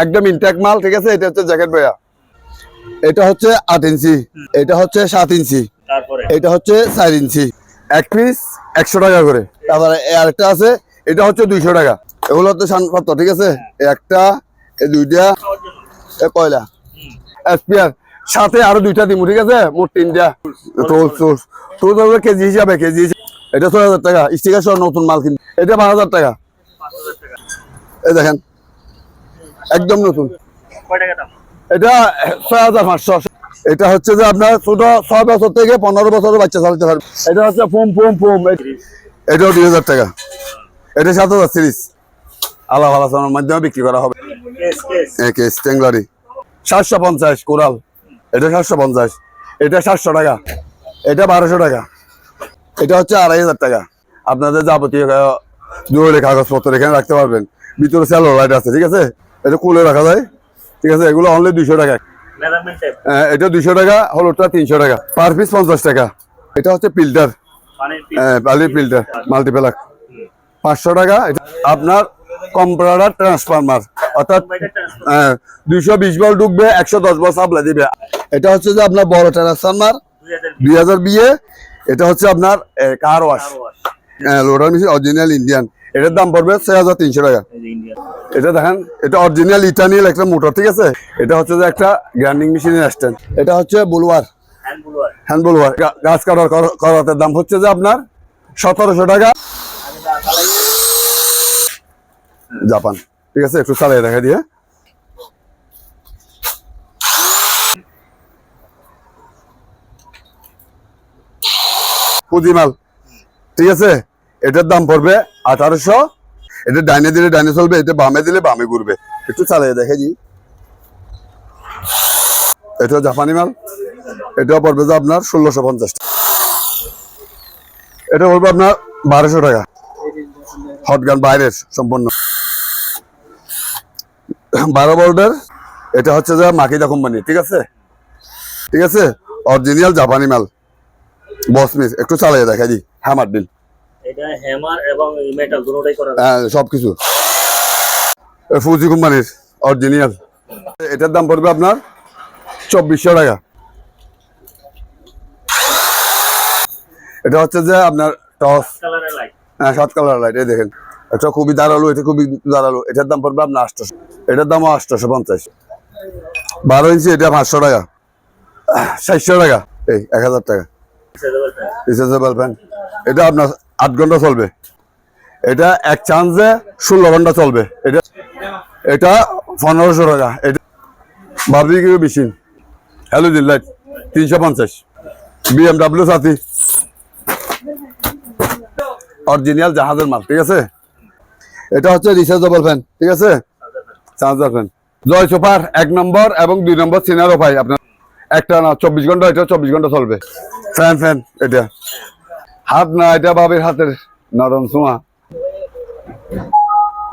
একদম ইনটেক মাল, ঠিক আছে। এটা হচ্ছে জ্যাকেট ভাইয়া, এটা হচ্ছে 8 ইঞ্চি, এটা হচ্ছে 7 ইঞ্চি, তারপরে এটা হচ্ছে 4 ইঞ্চি। এক পিস 100 টাকা করে। তারপরে আরেকটা আছে, এটা হচ্ছে 200 টাকা। এগুলো হচ্ছে সানপাত্র, ঠিক আছে। একটা, এই দুইটা, এ কয়লা এসপিআর, সাথে আরো দুইটা দিমু, ঠিক আছে। মোট 3টা টোল হবে কেজি হিসাবে, এটা 6000 টাকা। স্টিকার সহ নতুন মাল কিনতে এটা 5000 টাকা। 5000 টাকা। এই দেখেন একদম নতুন, কয় টাকা দাম? এটা 6500। এটা হচ্ছে যে আপনার ছোট 6 বছর থেকে 15 বছরের বাচ্চা চালাতে পারবে। এটা হচ্ছে পোম, এটাও 2000 টাকা। এটা 7000 সিরিজ আলাদা আলাদার মাধ্যমে বিক্রি করা হবে। কেস টেংলারি 750 কোরাল, এটা 750, এটা 700 টাকা, এটা 1200 টাকা, এটা হচ্ছে 2500 টাকা। আপনাদের যাবতীয় জরুরি কাগজপত্র এখানে রাখতে পারবেন। ভিতরে সেলো লাইট আছে, ঠিক আছে। এটা কুলে রাখা যায়, ঠিক আছে। এগুলো অনলি 200 টাকা। এটা 200 টাকা, হলুদটা 300 টাকা, পার পিস 50 টাকা। এটা হচ্ছে ফিল্টার, পানির ফিল্টার মাল্টিপ্লাক 500 টাকা। আপনার কম্পারেটর ট্রান্সফরমার, অর্থাৎ 220 ভোল্ট ঢুকবে, 110 ভোল্ট সাপ্লাই দিবে। এটা হচ্ছে যে আপনার বড় ট্রান্সফরমার 2000 বিএ। এটা হচ্ছে আপনার car wash, loader machine original Indian. এটার দাম পড়বে 6300 টাকা। এটা দেখেন, এটা অরিজিনাল ইটানিয়াল একটা মোটর, ঠিক আছে। এটা হচ্ছে যে একটা গ্রাইন্ডিং মেশিনের স্ট্যান্ড। এটা হচ্ছে বুলওয়ার, হ্যান্ড বুলওয়ার। গাছ কাটার করাতের দাম হচ্ছে যে আপনার 1700 টাকা। জাপান, ঠিক আছে। একটু চালিয়ে দেখা দিয়ে পুঁজিমাল, ঠিক আছে। এটার দাম পড়বে 1800। এটা ডাইনে দিলে ডাইনে চলবে, এটা বামে দিলে বামে ঘুরবে। একটু চালিয়ে দেখে জি। এটা জাপানি মাল, এটাও পড়বে যে আপনার 1650 টাকা। এটা পড়বে আপনার 1200 টাকা। হটগান বাইরের সম্পূর্ণ 12 ভোল্টের। এটা হচ্ছে যে মাকিদা কোম্পানি, ঠিক আছে, ঠিক আছে। অরিজিনাল জাপানি মাল, বসমিস। একটু চালিয়ে দেখা জি। হ্যামার ডিল, এটা হ্যামার এবং মেটাল দুটোই করা যায়। হ্যাঁ সবকিছু ফুজি কোম্পানির অরিজিনাল। এটার দাম পড়বে আপনার 2400 টাকা। এটা হচ্ছে যে আপনার টস, কালারের লাইট, হ্যাঁ 7 কালার লাইট। এই দেখেন, এটা খুবই ধারালো, এটা খুবই ধারালো। এটার দাম পড়বে আপনার 800, এটার দামও 850। 12 ইঞ্চি, এটা 500 টাকা, 700 টাকা, এই 1000 টাকা। রিচার্জেবল ফ্যান, এটা আপনার 8 ঘন্টা চলবে। এটা এক চান্সে 16 ঘন্টা চলবে। এটা 1500 টাকা। এটা barbecue machine, halogen light 350। BMW সাথী অরিজিনাল জাহাজের মাল, ঠিক আছে। এটা হচ্ছে রিচার্জেবল ফ্যান, ঠিক আছে, চার্জার ফ্যান। জয় সুপার 1 নম্বর এবং 2 নম্বর সিনারও পাই আপনার। একটা না 24 ঘন্টা, এটা 24 ঘন্টা চলবে। ফ্যান এটা হাত না, এটা বাবির হাতের নরম ছোঁয়া,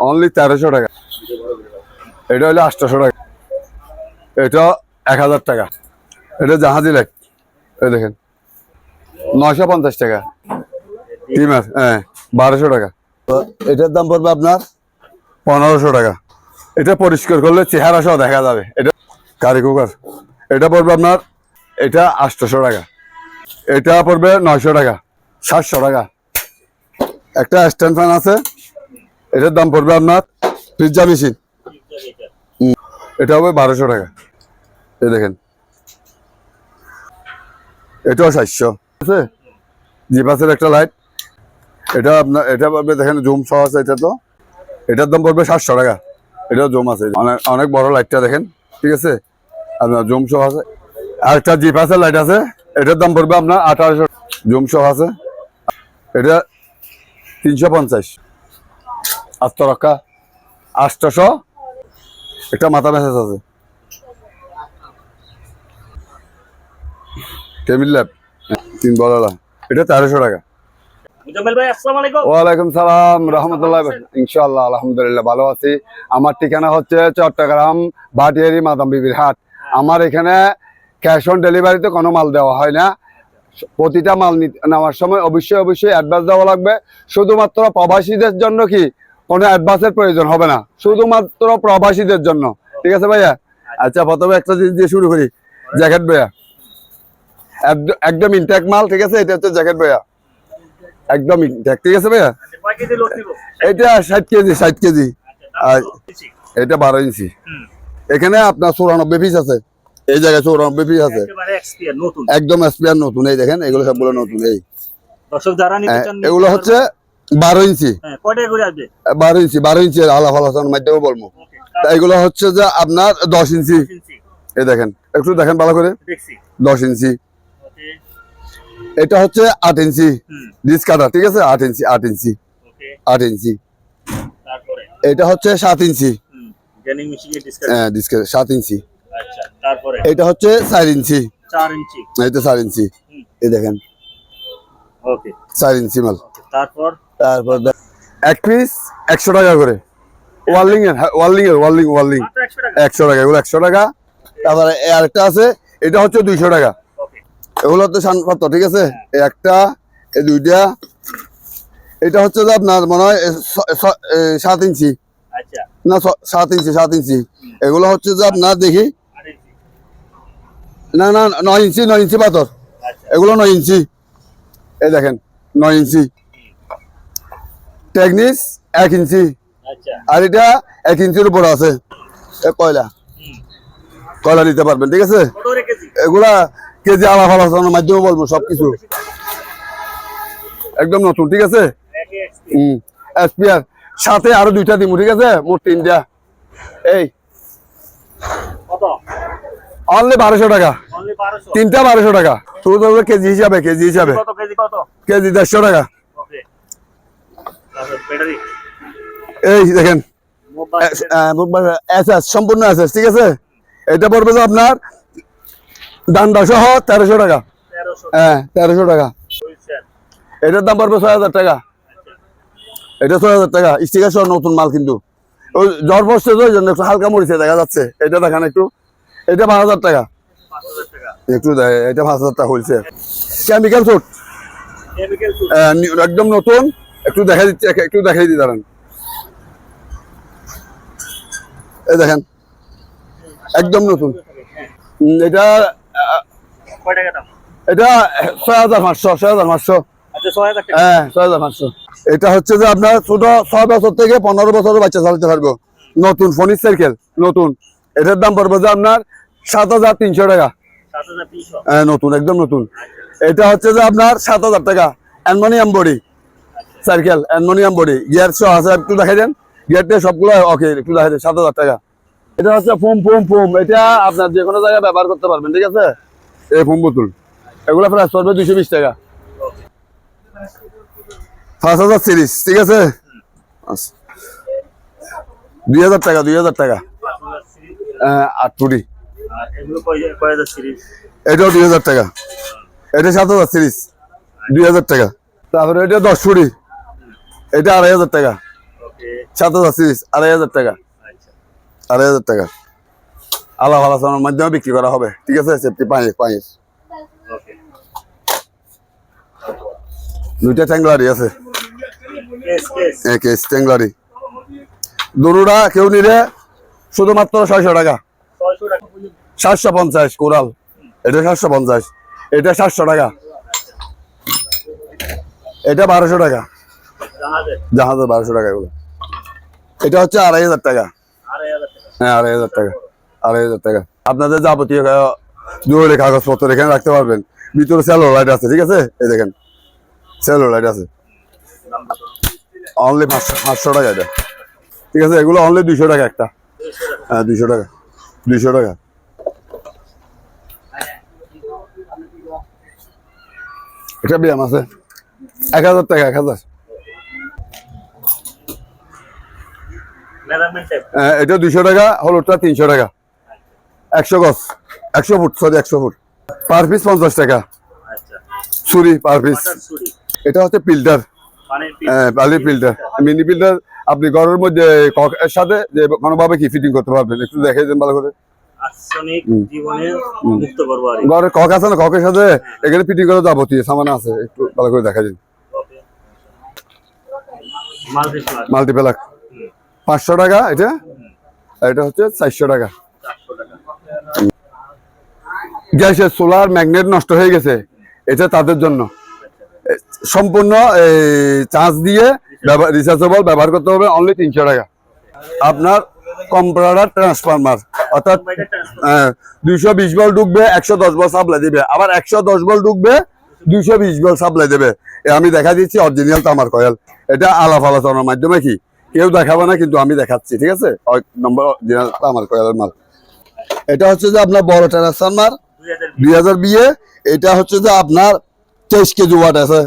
অনলি 1300 টাকা। এটা হলো 800 টাকা। এটা 1000 টাকা। এটা জাহাজি লাইট, এই দেখেন 950 টাকা। টিমার, হ্যাঁ 1200 টাকা। এটার দাম পড়বে আপনার 1500 টাকা। এটা পরিষ্কার করলে চেহারা সহ দেখা যাবে। এটা কারি কুকার, এটা পড়বে আপনার, এটা 800 টাকা। এটা পড়বে 900 টাকা, 700 টাকা। একটা স্ট্যান্ড ফ্যান আছে, এটার দাম পড়বে আপনার, পিৎজা মেশিন, এটা হবে 1200 টাকা। এই দেখেন, এটাও 700 আছে। জিপাসের একটা লাইট, এটা আপনার, এটা পড়বে দেখেন জুম সহ আছে। এটা তো এটার দাম পড়বে 700 টাকা। এটাও জুম আছে, অনেক বড় লাইটটা দেখেন, ঠিক আছে। আপনার জুম সহ আছে। আর একটা জিপাসের লাইট আছে, এটার দাম পড়বে আপনার 1800, জুম সহ আছে। এটা 350। আত্মরক্ষা 800। একটা মাথা মেসেজ আছে, টেবিল ল্যাম্প 3 বড়লা, এটা 1300 টাকা। মুজাম্মেল ভাই আসসালামু আলাইকুম। ওয়ালাইকুম সালাম রাহমাতুল্লাহ। ইনশাআল্লাহ আলহামদুলিল্লাহ ভালো আছি। আমার ঠিকানা হচ্ছে চট্টগ্রাম ভাটিয়ারি মাদাম বিবির হাট। আমার এখানে ক্যাশ অন ডেলিভারিতে কোনো মাল দেওয়া হয় না। প্রতিটা মাল নেওয়ার সময় অবশ্যই অ্যাডভান্স দেওয়া লাগবে। শুধুমাত্র প্রবাসীদের জন্য কি কোনো অ্যাডভান্সের প্রয়োজন হবে না, শুধুমাত্র প্রবাসীদের জন্য। ঠিক আছে ভাইয়া? আচ্ছা, প্রথমে একটা জিনিস দিয়ে শুরু করি, জ্যাকেট ভাইয়া, একদম ইনটেক মাল। ঠিক আছে, এটা হচ্ছে জ্যাকেট ভাইয়া, একদম ইনটেক। ঠিক আছে ভাইয়া? কয় কেজি লোড নিব? এটা 60 কেজি, 60 কেজি। আর এটা 12 ইঞ্চি। এখানে আপনার 94 পিস আছে, এই জায়গায় 94 পিস আছে, একেবারে এক্সপিয়ার নতুন, একদম স্পেয়ার নতুন। এই দেখেন, এগুলো সবগুলো নতুন। এই দর্শক যারা নিতে চান এগুলো হচ্ছে 12 ইঞ্চি, হ্যাঁ কয় টাকা করে আসবে? 12 ইঞ্চি আলাপ আলোচনার মাধ্যমে বলবো। তা এগুলো হচ্ছে যে আপনার 10 ইঞ্চি। এই দেখেন, একটু দেখেন ভালো করে, দেখছি 10 ইঞ্চি। ওকে এটা হচ্ছে 8 ইঞ্চি ডিস কাটার। ঠিক আছে, 8 ইঞ্চি, 8 ইঞ্চি, ওকে 8 ইঞ্চি। তারপরে এটা হচ্ছে 7 ইঞ্চি, গ্যানিং মেশিনে ডিসকাউন্ট, হ্যাঁ ডিস কাটার 7 ইঞ্চি। আচ্ছা তারপরে এটা হচ্ছে 4 ইঞ্চি, 4 ইঞ্চি, এটা 4 ইঞ্চি। এই দেখেন, ওকে 4 ইঞ্চি মাল। তারপর তারপর এক পিস 100 টাকা করে, ওয়ার্লিং এর, ওয়ার্লিং মাত্র 100 টাকা, 100 টাকা, এগুলো 100 টাকা। তারপরে আরেকটা আছে, এটা হচ্ছে 200 টাকা। ওকে এগুলো হচ্ছে শানপাত্র। ঠিক আছে, এই একটা, এই দুইটা। এটা হচ্ছে যে আপনার মনে হয় 7 ইঞ্চি, আচ্ছা না 7 ইঞ্চি, 7 ইঞ্চি। এগুলো হচ্ছে যে আপনার দেখি, 8 ইঞ্চি, না না 9 ইঞ্চি, 9 ইঞ্চি পাথর। আচ্ছা এগুলো 9 ইঞ্চি। এই দেখেন 9 ইঞ্চি। টেকনিস 1 ইঞ্চি, আচ্ছা আর এটা 1 ইঞ্চির উপরে আছে। কয়লা, কয়লা নিতে পারবেন। ঠিক আছে, কত করে কেজি? এগুলা কেজি আলাপ আলোচনার মাধ্যমে বলবো সবকিছু, একদম নতুন। ঠিক আছে, একে এক্সপিয়ার এসপিআর সাথে আরো 2টা দিব। ঠিক আছে, মোট 3টা। এই কত? অনলি 1200 টাকা, অনলি 1200, 3টা 1200 টাকা। শুধু তো কেজি হিসাবে, কেজি হিসাবে, কত কেজি কত? কেজি 150 টাকা। ওকে তারপর ব্যাটারি এই দেখেন, মোবাইল এসএস, সম্পূর্ণ এসএস। ঠিক আছে, এটা পড়বে যে আপনার ডান্ডা সহ 1300 টাকা। 1300 হ্যাঁ 1300 টাকা। বুঝছেন? এটার দাম পড়বে 6000 টাকা। এটা 6000 টাকা, স্টিকার সহ নতুন মাল। কিন্তু ওই জ্বর বসছে তো, ওই জন্য একটু হালকা মরিচে দেখা যাচ্ছে। এটা দেখেন একটু, এটা 5000 টাকা। 5000 টাকা একটু এটা 5000 টাকা হয়েছে। কেমিক্যাল সুট, কেমিক্যাল সুট, একদম নতুন। একটু দেখাই দিচ্ছি, একটু দেখাই দিই দাঁড়ান। এই দেখেন, একদম নতুন। এটা কয় টাকা দাম? এটা 6500, 6500। আচ্ছা 6000 টাকা, হ্যাঁ 6500। এটা হচ্ছে যে আপনার ছোট 6 বছর থেকে 15 বছরের বাচ্চা চালাতে পারবো। নতুন ফোনিক সাইকেল, নতুন। এটার দাম পড়বে যে আপনার 7300 টাকা। 7300, হ্যাঁ নতুন, একদম নতুন। এটা হচ্ছে যে আপনার 7000 টাকা। Aluminium body cycle, aluminium body, gear সহ আছে। একটু দেখাই দেন, গিয়ারটা সবগুলো ওকে, একটু দেখাই দেন। 7000 টাকা। এটা হচ্ছে ফোম। এটা আপনার যে কোনো জায়গায় ব্যবহার করতে পারবেন। ঠিক আছে, এই ফোম বোতল, এগুলো প্রাইস পড়বে 220 টাকা। 5000 সিরিজ। ঠিক আছে, 2000 টাকা, 2000 টাকা। 5000 সিরিজ, 8 ফুটি, আর এগুলো কয় হাজার সিরিজ? এটাও 2000 টাকা। এটা 7000 সিরিজ, 2000 টাকা। তারপরে এটা 10 ফুটি, এটা 2500 টাকা। ওকে 7000 সিরিজ, 2500 টাকা, আচ্ছা 2500 টাকা। আলাপ আলোচনার মাধ্যমে বিক্রি করা হবে। ঠিক আছে, সেফটি পাঁচ। ওকে 2টা ট্যাংলারি আছে, কেস কেস ট্যাংলারি। দুটা কেউ নিলে শুধুমাত্র 600 টাকা। 600 টাকা 750 কোরাল, এটা 750। এটা 700 টাকা। এটা 1200 টাকা, জাহাজে জাহাজের 1200 টাকা এগুলো। এটা হচ্ছে 2500 টাকা। 2500 টাকা, হ্যাঁ 2500 টাকা, 2500 টাকা। আপনাদের যাবতীয় জরুরি কাগজপত্র এখানে রাখতে পারবেন। ভিতরে সেলো লাইট আছে। ঠিক আছে, এই দেখেন সেলো লাইট আছে। অনলি 500 টাকা এটা। ঠিক আছে, এগুলো অনলি 200 টাকা একটা। হ্যাঁ 200 টাকা, 200 টাকা। এটা ব্যায়াম আছে 1000 টাকা, 1000। মেজারমেন্ট টেপ এটা 200 টাকা, হলুদটা 300 টাকা। 100 গজ, 100 foot, sorry 100 foot. Per piece 50 টাকা। আচ্ছা ছুরি পার পিস। বাটার ছুরি, এটা হচ্ছে ফিল্টার, পানির বালির ফিল্টার, মিনি ফিল্টার। আপনি ঘরের মধ্যে এর সাথে যে কোনোভাবে কি ফিটিং করতে পারবেন, একটু দেখাই দেন ভালো করে। আর্সেনিক জীবনে মুক্ত করবো আর ঘরে কক আছে না, ককের সাথে এখানে ফিটিং করে যাবতীয় সামান আছে, একটু ভালো করে দেখা দিন। ওকে মাল্টিপ্লাক মাল্টিপ্লাক 500 টাকা এটা, এটা হচ্ছে 400 টাকা। 400 টাকা। গ্যাসের সোলার ম্যাগনেট নষ্ট হয়ে গেছে, এটা তাদের জন্য সম্পূর্ণ চার্জ দিয়ে রিচার্জেবল ব্যবহার করতে হবে, অনলি 300 টাকা। আপনার কম্পিউটার ট্রান্সফরমার, অর্থাৎ 220 ভোল্ট ঢুকবে, 110 ভোল্ট সাপ্লাই দিবে, আবার 110 ভোল্ট ঢুকবে, 220 ভোল্ট সাপ্লাই দেবে। আমি দেখা দিচ্ছি অরিজিনাল তামার কয়েল। এটা আলাপ আলোচনার মাধ্যমে কি কেউ দেখাবে না, কিন্তু আমি দেখাচ্ছি, ঠিক আছে? নম্বর অরিজিনাল তামার কয়েলের মাল। এটা হচ্ছে যে আপনার বড় ট্রান্সফরমার 2000 বিয়ে। এটা হচ্ছে যে আপনার 23 কেজি ওয়াট আছে,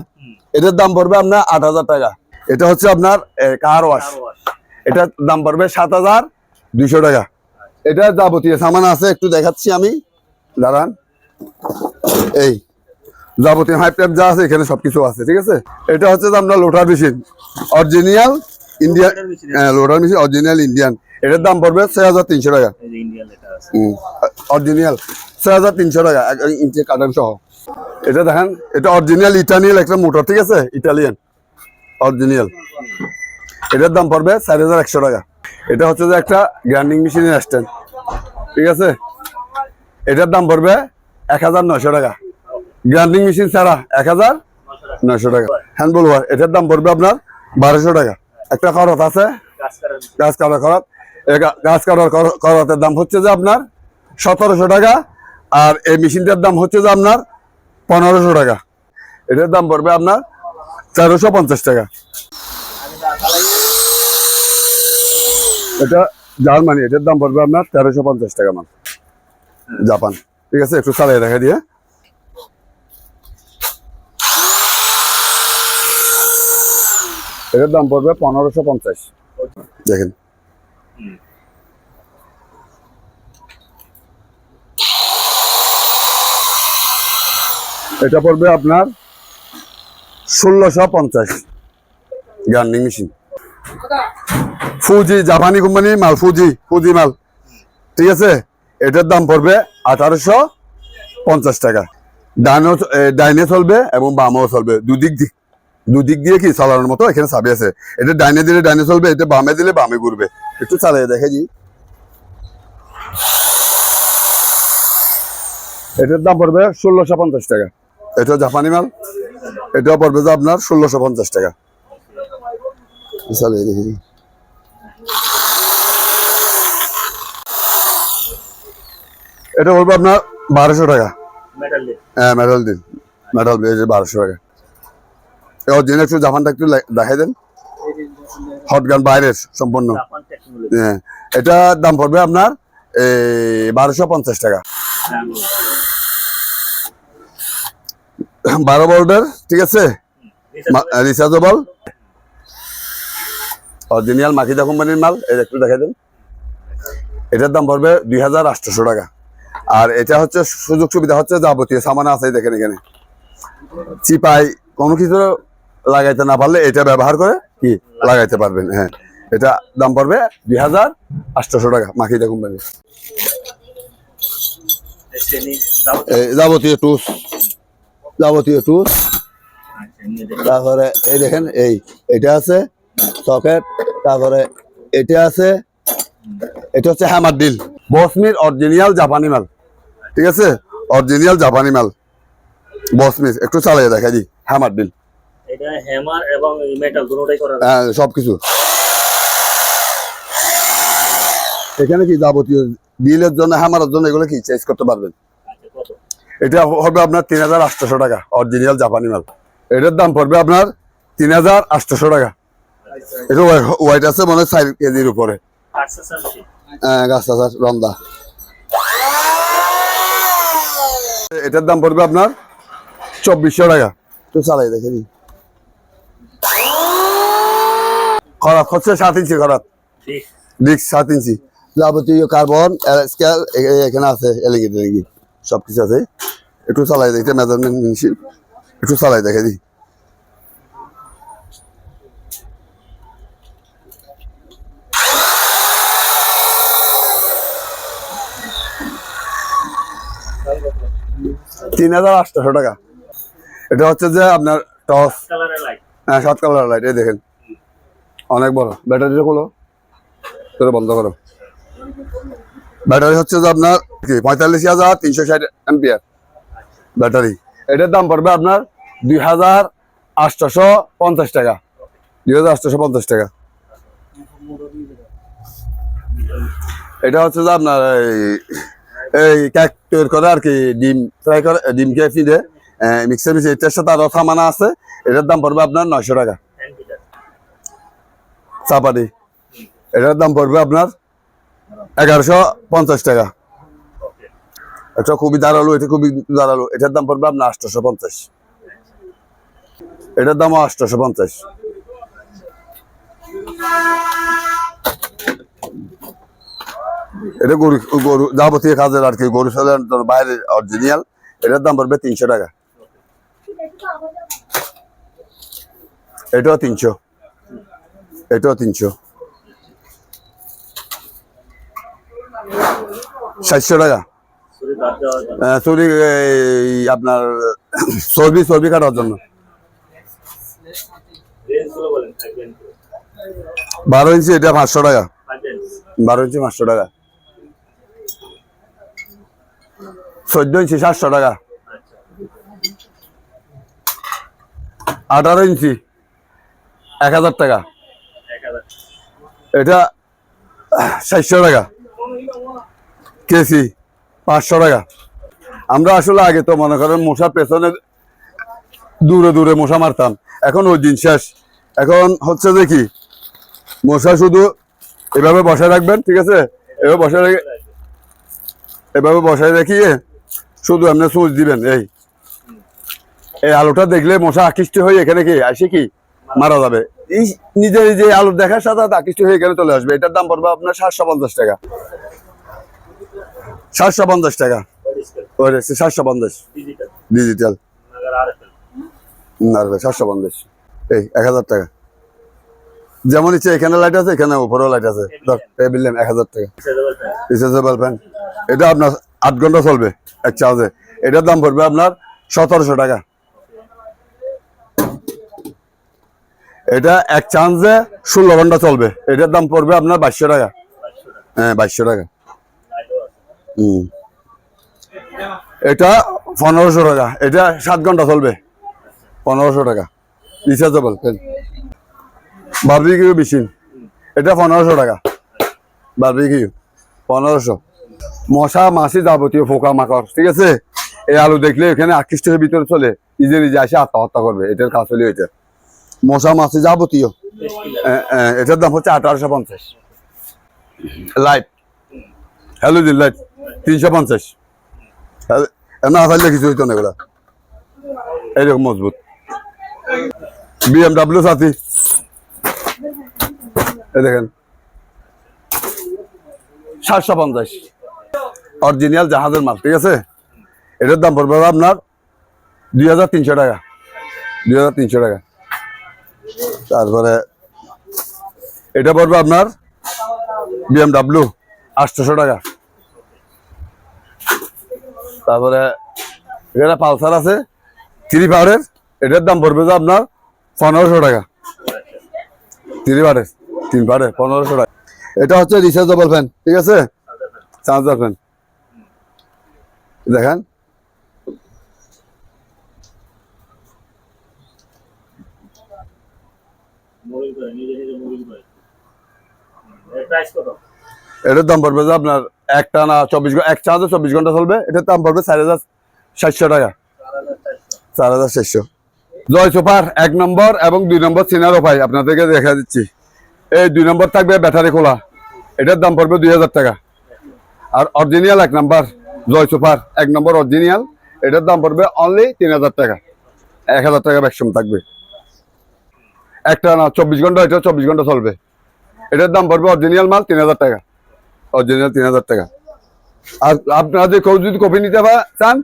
এটার দাম পড়বে আপনার 8000 টাকা। এটা হচ্ছে আপনার কার ওয়াশ, এটার দাম পড়বে 7200 টাকা। এটা যাবতীয় সামান আছে, একটু দেখাচ্ছি আমি, দাঁড়ান। এই যাবতীয় হাই পাইপ যা আছে এখানে সবকিছু আছে, ঠিক আছে? এটা হচ্ছে যে আপনার লোটার মেশিন অরিজিনাল ইন্ডিয়ান, লোটার মেশিন অরিজিনাল ইন্ডিয়ান। এটার দাম পড়বে 6300 টাকা। অরিজিনাল 6300 টাকা, 1 ইঞ্চি কাটান সহ। এটা দেখেন, এটা অরিজিনাল ইটালিয়ান একটা মোটর, ঠিক আছে? Italian original. এটার দাম পড়বে 4100 টাকা। এটা হচ্ছে যে একটা গ্রাইন্ডিং মেশিনের স্ট্যান্ড, ঠিক আছে? এটার দাম পড়বে 1900 টাকা। গ্রাইন্ডিং মেশিন ছাড়া 1900 টাকা। হ্যান্ড ব্লোয়ার, এটার দাম পড়বে আপনার 1200 টাকা। একটা খরচ আছে, গাছ কাটার খরচ। গাছ কাটার খরচের দাম হচ্ছে যে আপনার 1700 টাকা, আর এই মেশিনটার দাম হচ্ছে যে আপনার 1500 টাকা। এটার দাম পড়বে আপনার 450 টাকা। এটা জার্মানি, এটার দাম পড়বে আপনার 1350 টাকা মাল, জাপান, ঠিক আছে? একটু চালিয়ে দেখা দিয়ে। এটার দাম পড়বে 1550, দেখেন। এটা পড়বে আপনার 1650, গ্রাইন্ডিং মেশিন। ফুজি, জাপানি কোম্পানির মাল, ফুজি মাল, ঠিক আছে? এটার দাম পড়বে 1850 টাকা। ডাইনে চলবে এবং বামেও চলবে, দুদিক দিয়ে কি চালানোর মতো এখানে চাবি আছে। এটা ডাইনে দিলে ডাইনে চলবে, এটা বামে দিলে বামে ঘুরবে। একটু চালিয়ে দেখে জি। এটার দাম পড়বে 1650 টাকা। এটা জাপানি মাল, এটাও পড়বে যে আপনার 1650 টাকা। চালিয়ে দেখে জি। এটা বলবো আপনার 1200 টাকা। হ্যাঁ, মেটাল দিন, মেটাল 1200 টাকা। অরিজিনাল একটু জাপানটা একটু দেখাই দেন। হট গান বাইরের সম্পূর্ণ। হ্যাঁ, এটা দাম পড়বে আপনার 1250 টাকা। 12 ভোল্টের, ঠিক আছে? রিচার্জেবল অরিজিনাল মাকিদা কোম্পানির মাল, এটা একটু দেখাই দেন। এটার দাম পড়বে 2800 টাকা। আর এটা হচ্ছে সুযোগ সুবিধা হচ্ছে যাবতীয় সামান আছে, দেখেন এখানে চিপাই কোনো কিছু লাগাইতে না পারলে এটা ব্যবহার করে কি লাগাইতে পারবেন। হ্যাঁ, এটা দাম পড়বে 2800 টাকা, মাকিদা কোম্পানি। যাবতীয় টুস, তারপরে এই দেখেন, এটা আছে সকেট, তারপরে এটা আছে, এটা হচ্ছে হ্যামার ডিল, বসমির অরিজিনাল জাপানি মাল, ঠিক আছে? অরিজিনাল জাপানি মাল বসমির। একটু চালিয়ে দেখা দি। হ্যামার ডিল, এটা হ্যামার এবং মেটাল দুটোই করা যায়। হ্যাঁ, সবকিছু এখানে কি যাবতীয় ডিলের জন্য, হ্যামারের জন্য এগুলো কি চেঞ্জ করতে পারবেন। এটা হবে আপনার 3800 টাকা, অরিজিনাল জাপানি মাল। এটার দাম পড়বে আপনার 3800 টাকা। এটা ওয়াইট আছে মনে হয় 4 কেজির উপরে। হ্যাঁ, গাছ রন্দা। এটার দাম পড়বে আপনার 2400 টাকা। তো চালাই দেখেনি। খরাত হচ্ছে 7 ইঞ্চি খরাত, ডিস্ক 7 ইঞ্চি। যাবতীয় কার্বন স্কেল এখানে আছে, এলিগি সবকিছু আছে। একটু চালাই দেখতে, মেজারমেন্ট মেশিন একটু চালাই দেখে দিই। $3800 টাকা। এটা হচ্ছে যে আপনার টস, হ্যাঁ 7 কালার লাইট। এই দেখেন অনেক বড়। ব্যাটারিটা হলো তোরা বন্ধ করো। ব্যাটারি হচ্ছে যে আপনার কি 45,360 এম্পিয়ার ব্যাটারি। এটার দাম পড়বে আপনার 2,850 টাকা, 2,850 টাকা। এটা হচ্ছে যে আপনার এই কেক তৈরি করে আর কি, ডিম ফ্রাই করে, ডিম কে ফিরে মিক্সার মিশে এটার সাথে আরো থামানা আছে। এটার দাম পড়বে আপনার 900 টাকা। চাপাতি এটার দাম পড়বে আপনার 1150 টাকা। এটা খুবই ধারালো, এটা খুবই ধারালো। এটার দাম পড়বে আপনার 850। এটার দামও 850। এটা গরু গরু যাবতীয় কাজের আর কি, গরু ফেলেন বাইরে অরিজিনাল। এটার দাম পড়বে 300 টাকা। এটাও 300, এটাও 300। 700 টাকা। চুরি আপনার চর্বি কাটার জন্য। 12 ইঞ্চি এটা 500 টাকা। 12 ইঞ্চি 500 টাকা। 14 ইঞ্চি 700 টাকা। 18 ইঞ্চি 1000 টাকা। এটা 700 টাকা কেজি, 500 টাকা। আমরা আসলে আগে তো মনে করেন মশার পেছনে দূরে দূরে মশা মারতাম, এখন ওই দিন শেষ। এখন হচ্ছে যে কি, মশা শুধু এভাবে বসায় রাখবেন, ঠিক আছে? এভাবে বসায় রাখিয়ে শুধু আপনি সুচ দিবেন। এই আলুটা দেখলে মশা আকৃষ্ট হয়ে এখানে কি আসে কি মারা যাবে। এই নিজে নিজে আলু দেখার সাথে আকৃষ্ট হয়ে এখানে চলে আসবে। এটার দাম পড়বে আপনার 750 টাকা। 750 টাকা। 750 ডিজিটাল। 750 এই 1000 টাকা। যেমন ইচ্ছে এখানে লাইট আছে, এখানে উপরেও লাইট আছে। 1000 টাকা। Rechargeable fan. এটা আপনার 8 ঘন্টা চলবে এক চার্জে। এটার দাম পড়বে আপনার 1700 টাকা। এটা এক চার্জে 16 ঘন্টা চলবে। এটার দাম পড়বে আপনার 2200 টাকা। হ্যাঁ, 2200 টাকা। এটা 1500 টাকা। এটা 7 ঘন্টা চলবে, 1500 টাকা। Rechargeable fan. বারবিকিউ মেশিন, এটা 1500 টাকা। বারবিকিউ 1500। মশা মাছি যাবতীয় পোকা মাকড়, ঠিক আছে, এই আলু দেখলে এখানে আকৃষ্ট হয়ে ভিতরে চলে নিজে নিজে আসে আত্মহত্যা করবে। এটার কাজ হলো এটা, মশা মাছি যাবতীয়। এটার দাম হচ্ছে 1850। Light, halogen light 350। না ফেললে কিছু হইতো না এগুলা, এইরকম মজবুত। BMW সাথী, দেখেন 750 অরিজিনাল জাহাজের মাল, ঠিক আছে? এটার দাম পড়বে আপনার 2300 টাকা। 2300 টাকা। তারপরে এটা পড়বে আপনার BMW 800 টাকা। তারপরে এখানে পালসার আছে 3 পাওয়ারের। এটার দাম পড়বে যে আপনার 1500 টাকা। 3 পাওয়ারের 1500 টাকা। এটা হচ্ছে রিচার্জেবল ফ্যান, ঠিক আছে, চার্জার ফ্যান। দেখেন এটার দাম পড়বে যে আপনার একটা না 24 ঘন্টা, এক চার্জে 24 ঘন্টা চলবে। এটার দাম পড়বে 4700 টাকা। 4700। জয় সুপার 1 নম্বর এবং 2 নম্বর সিনারো পাই আপনাদেরকে দেখা দিচ্ছি। এই 2 নম্বর থাকবে ব্যাটারি খোলা। এটার দাম পড়বে 2000 টাকা। আর অরিজিনাল 1 নম্বর জয় সুপার 1 নম্বর অরিজিনাল, এটার দাম পড়বে অনলি 3000 টাকা। 1000 টাকা ম্যাক্সিমাম থাকবে। একটা না 24 ঘন্টা, এটা 24 ঘন্টা চলবে। এটার দাম পড়বে অরিজিনাল মাল 3000 টাকা। অরিজিনাল 3000 টাকা। আর আপনারা যে যদি কফি নিতে চান,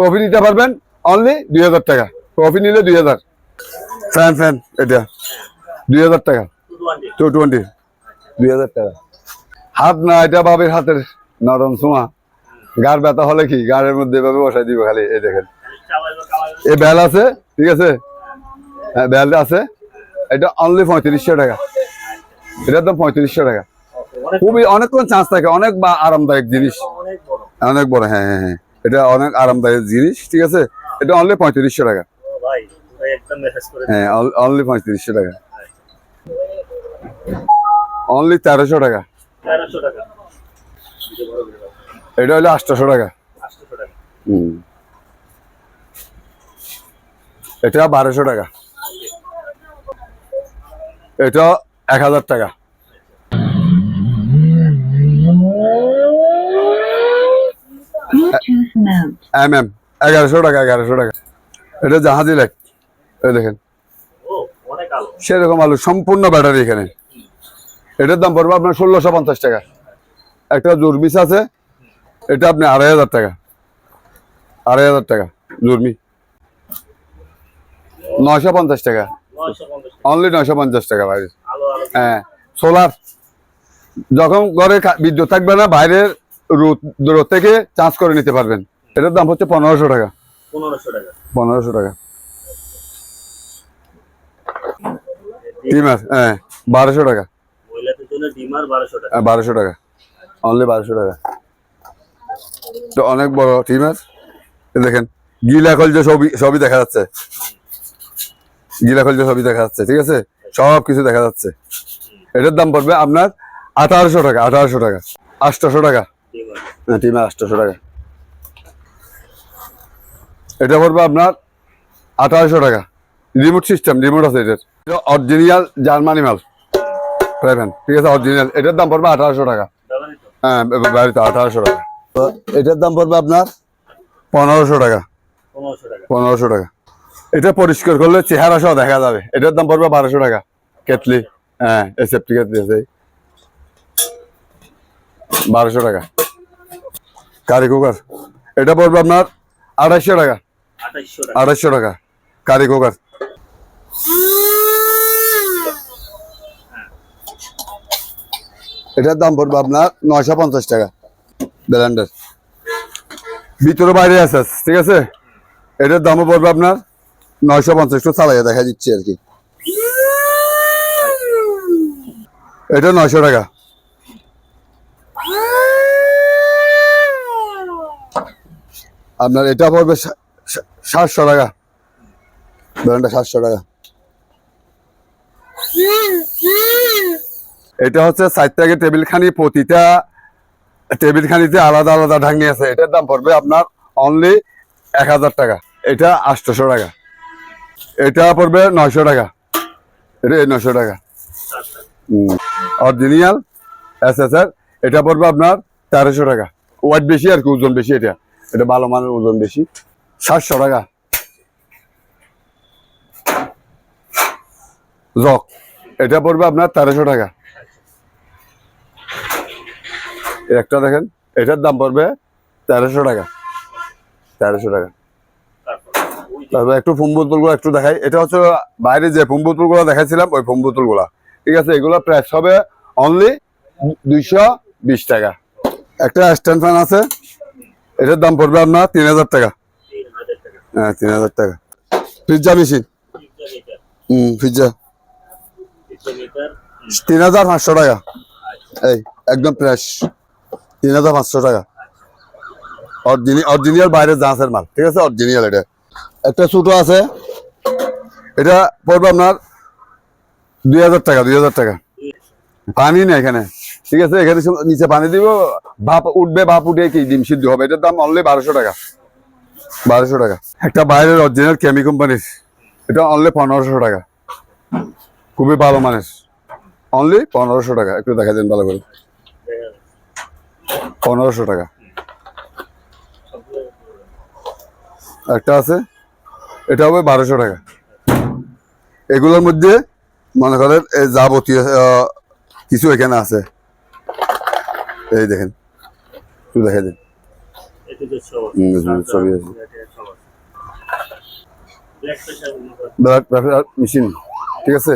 কফি নিতে পারবেন অনলি 2000 টাকা। কফি নিলে 2000। ফ্যান এটা 2000 টাকা। 220 2000 টাকা। হাত না, এটা বাবির হাতের নরম ছোঁয়া। গার ব্যথা হলে কি গাড়ের মধ্যে এভাবে বসাই দিব খালি। এই দেখেন এই বেল আছে, ঠিক আছে, হ্যাঁ বেলটা আছে। এটা অনলি 3500 টাকা। এটার দাম 3500 টাকা। খুবই অনেকক্ষণ চান্স থাকে, অনেক আরামদায়ক জিনিস, অনেক বড়। অনেক বড়। হ্যাঁ হ্যাঁ হ্যাঁ, এটা অনেক আরামদায়ক জিনিস, ঠিক আছে। এটা অনলি 3500 টাকা। ও ভাই পুরো একদম মেসেজ করে হ্যাঁ, অনলি 3500 টাকা, অনলি 1300 টাকা। 1300 টাকা। এই বড় বড় এটা হলো 800 টাকা। 800 টাকা। এটা 1200 টাকা। এটা 1000 টাকা। mm 1100 টাকা, 1100 টাকা। এটা জাহাজি লাইট, এই দেখেন ও অনেক আলো। সেরকম আলু, সম্পূর্ণ ব্যাটারি এখানে। এটার দাম পড়বে আপনার 1650 টাকা। একটা জুরমিস আছে, এটা আপনি 2500 টাকা, 2500 টাকা জুরমি। 950 টাকা, 950 অনলি 950 টাকা ভাই। আলো আলো। হ্যাঁ, সোলার, যখন ঘরে বিদ্যুৎ থাকবে না, বাইরের রোদ থেকে চার্জ করে নিতে পারবেন। এটার দাম হচ্ছে 1500 টাকা। 1500 টাকা। 1500 টাকা। ডিমার, হ্যাঁ 1200 টাকা। মহিলাদের জন্য ডিমার 1200 টাকা। 1200 টাকা, অনলি 1200 টাকা। তো অনেক বড় টিমার, দেখেন গিলাখল যে সবই দেখা যাচ্ছে, গিলাখল যে সবই দেখা যাচ্ছে, ঠিক আছে, সব কিছু দেখা যাচ্ছে। এটার দাম পড়বে আপনার 1800 টাকা, 1800 টাকা, 800 টাকা। ডিমার। হ্যাঁ, টিমার 800 টাকা। এটা পড়বে আপনার 1800 টাকা। রিমোট সিস্টেম, রিমোট আছে এটার। অরিজিনাল জার্মানি মাল, পাবেন, ঠিক আছে, অরিজিনাল। এটার দাম পড়বে 1800 টাকা। ব্যবহৃত। হ্যাঁ, বাড়িতে 1800 টাকা। তো এটার দাম পড়বে আপনার 1500 টাকা। 1500 টাকা। 1500 টাকা। এটা পরিষ্কার করলে চেহারা সহ দেখা যাবে। এটার দাম পড়বে 1200 টাকা। কেটলি, হ্যাঁ, এই সেফটি কেটলি আছে, 1200 টাকা। কারি কুকার, এটা পড়বে আপনার 2800 টাকা। 2800 টাকা। 2800 টাকা কারি কুকার। এটার দাম পড়বে আপনার 950 টাকা। ব্লেন্ডার ভিতরে বাইরে আছে, ঠিক আছে। এটার দামও পড়বে আপনার 950। একটু চালাইয়া দেখা দিচ্ছি আর কি। এটা 900 টাকা। আপনার এটা পড়বে 700 টাকা। ব্লেন্ডার 700 টাকা। এটা হচ্ছে 4 থেকে টেবিল খানি, প্রতিটা টেবিল খানিতে আলাদা আলাদা ঢাকনি আছে। এটার দাম পড়বে আপনার অনলি 1000 টাকা। এটা 800 টাকা। এটা পড়বে 900 টাকা। এটা 900 টাকা। অরিজিনাল এসএসআর, এটা পড়বে আপনার 1300 টাকা। ওয়েট বেশি আর কি, ওজন বেশি। এটা এটা ভালো মানের, ওজন বেশি। 700 টাকা। জক, এটা পড়বে আপনার 1300 টাকা। একটা দেখেন, এটার দাম পড়বে 1300 টাকা। 1300 টাকা। তারপর একটু ফোম বোতল গুলো একটু দেখাই। এটা হচ্ছে বাইরে যে ফোম বোতল গুলো দেখাইছিলাম, ওই ফোম বোতল গুলা, ঠিক আছে। এগুলো প্রাইস হবে অনলি 220 টাকা। একটা স্ট্যান্ড ফ্যান আছে, এটার দাম পড়বে আপনার 3000 টাকা। 3000 টাকা। হ্যাঁ, 3000 টাকা। Pizza machine, pizza, pizza maker 3500 টাকা। এই একদম ফ্রেশ, 3500 টাকা। অরিজিনাল বাইরের জাহাজের মাল, ঠিক আছে, অরিজিনাল। এটা একটা ছোট আছে, এটা পড়বে আপনার 2000 টাকা। 2000 টাকা। পানি নেই এখানে, ঠিক আছে। এখানে নিচে পানি দিব, ভাপ উঠবে, ভাপ উঠে কি ডিম সিদ্ধ হবে। এটার দাম অনলি 1200 টাকা। 1200 টাকা। একটা বাইরের অরিজিনাল কেমি কোম্পানির, এটা অনলি 1500 টাকা। খুবই ভালো মানের, অনলি 1500 টাকা। একটু দেখা দেন ভালো করে, 1500 টাকা। একটা আছে, এটা হবে 1200 টাকা। এগুলোর মধ্যে মনে করেন যাবতীয় কিছু এখানে আছে। এই দেখেন, একটু দেখা দেন। ছবি আছে। ব্লাড প্রেসার মেশিন, ঠিক আছে।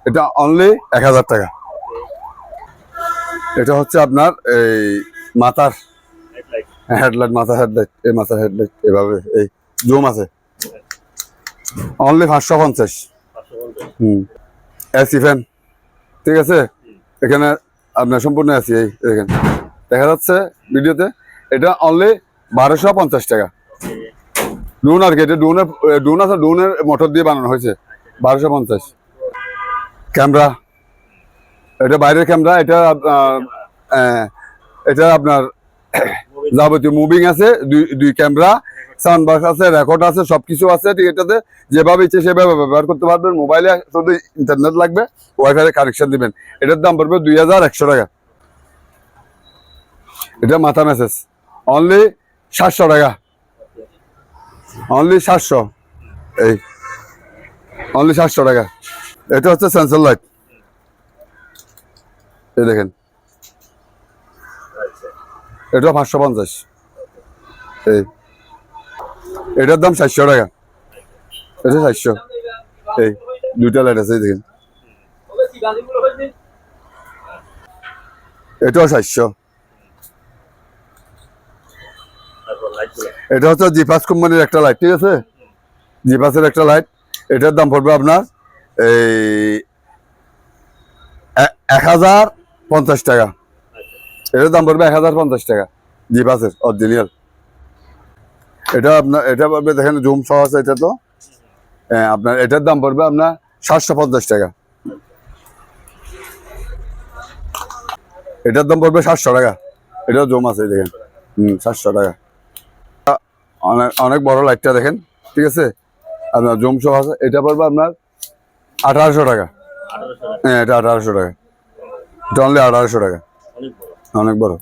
এটা অনলি 1000 টাকা। এটা হচ্ছে আপনার এই মাথার হেডলাইট, মাথার হেডলাইট, এই মাথার হেডলাইট এভাবে, এই জুম আছে, অনলি 550। এসি ফ্যান, ঠিক আছে। এখানে আপনার সম্পূর্ণ আছি এই দেখেন দেখা যাচ্ছে ভিডিওতে এটা অনলি 1250 টাকা ড্রোন আর কি এটা ড্রোন আছে ড্রোনের মোটর দিয়ে বানানো হয়েছে 1250 ক্যামেরা এটা বাইরের ক্যামেরা এটা এটা আপনার যাবতীয় মুভিং আছে দুই ক্যামেরা সাউন্ড বক্স আছে রেকর্ড আছে সবকিছু আছে ঠিক এটাতে যেভাবে ইচ্ছে সেভাবে ব্যবহার করতে পারবেন মোবাইলে শুধু ইন্টারনেট লাগবে ওয়াইফাই কানেকশন দিবেন এটার দাম পড়বে 2100 টাকা এটা মাথা মেসেজ অনলি 700 টাকা অনলি 700 এই অনলি 700 টাকা এটা হচ্ছে সেন্সর লাইট এই দেখেন এটা 550 এই এটার দাম 700 টাকা এটা 700 এই দুইটা লাইট আছে এই দেখেন এটাও 700 তারপর লাইটগুলো এটা হচ্ছে জিপাস কোম্পানির একটা লাইট ঠিক আছে জিপাসের একটা লাইট এটার দাম পড়বে আপনার এই 1050 টাকা এটার দাম পড়বে 1050 টাকা জিপাসের অরিজিনাল এটা আপনার এটা পড়বে দেখেন জুম সহ আছে এটা তো আপনার এটার দাম পড়বে আপনার 750 টাকা এটার দাম পড়বে 700 টাকা এটাও জুম আছে দেখেন 700 টাকা অনেক অনেক বড় লাইটটা দেখেন ঠিক আছে আপনার জুম সহ আছে এটা পড়বে আপনার 1800 টাকা 1800 টাকা হ্যাঁ এটা 1800 টাকা এটা অনলি 1800 টাকা অনেক বড় অনেক বড়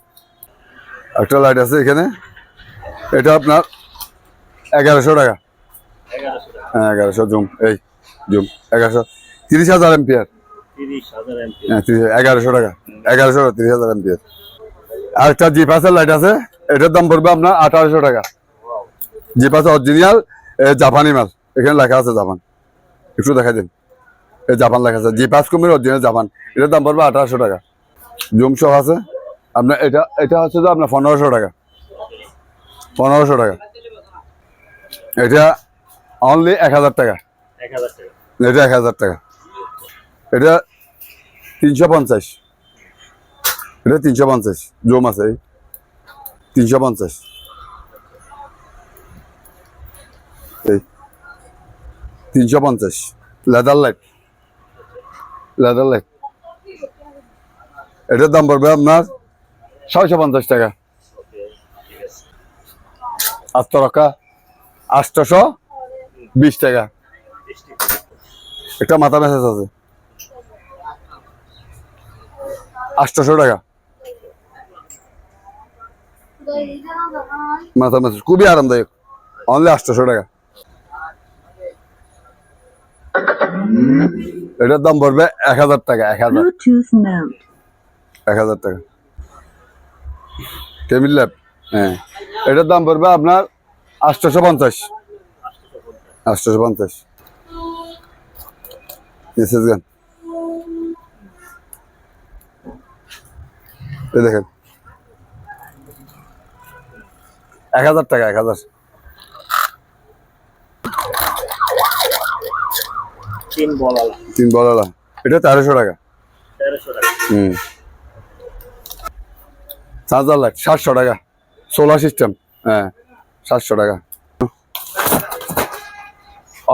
একটা লাইট আছে এখানে এটা আপনার 1100 টাকা 1100 টাকা হ্যাঁ 1100 জুম এই জুম 1100 30,000 এম্পিয়ার 30,000 এমপি হ্যাঁ 1100 টাকা 1100 30,000 এম্পিয়ার আর একটা জিপাসের লাইট আছে এটার দাম পড়বে আপনার 1800 টাকা জিপাস অরিজিনাল জাপানি মাল এখানে লেখা আছে জাপান একটু দেখাই দিন এই জাপান লেখা আছে জিপাস কোম্পানির অরিজিনাল জাপান এটার দাম পড়বে 1800 টাকা জুম সহ আছে আপনার এটা এটা হচ্ছে তো আপনার 1500 টাকা 1500 টাকা এটা অনলি 1000 টাকা 1000 টাকা এটা 1000 টাকা এটা 350 এটা 350 জুম আছে 350 এই 350 লেদার লাইট এটার দাম পড়বে আপনার 650 টাকা ওকে ঠিক আছে আত্মরক্ষা 820 টাকা একটা মাথা মেসেজ আছে 800 টাকা মাথা মেসেজ খুবই আরামদায়ক অনলি 800 টাকা এটার দাম পড়বে 1000 টাকা 1000 Bluetooth mode. 1000 টাকা টেবিল ল্যাপ হ্যাঁ এটার দাম পড়বে আপনার 850 850 মেসেজ গান এই দেখেন 1000 টাকা 1000 তিন বলালা 3 বলালা এটা 1300 টাকা 1300 টাকা চার্জার লাইট 700 টাকা সোলার সিস্টেম হ্যাঁ 700 টাকা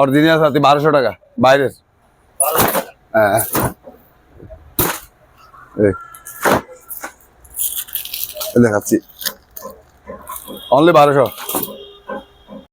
অরিজিনাল সাথে 1200 টাকা বাইরের 1200 টাকা হ্যাঁ এই দেখাচ্ছি অনলি 1200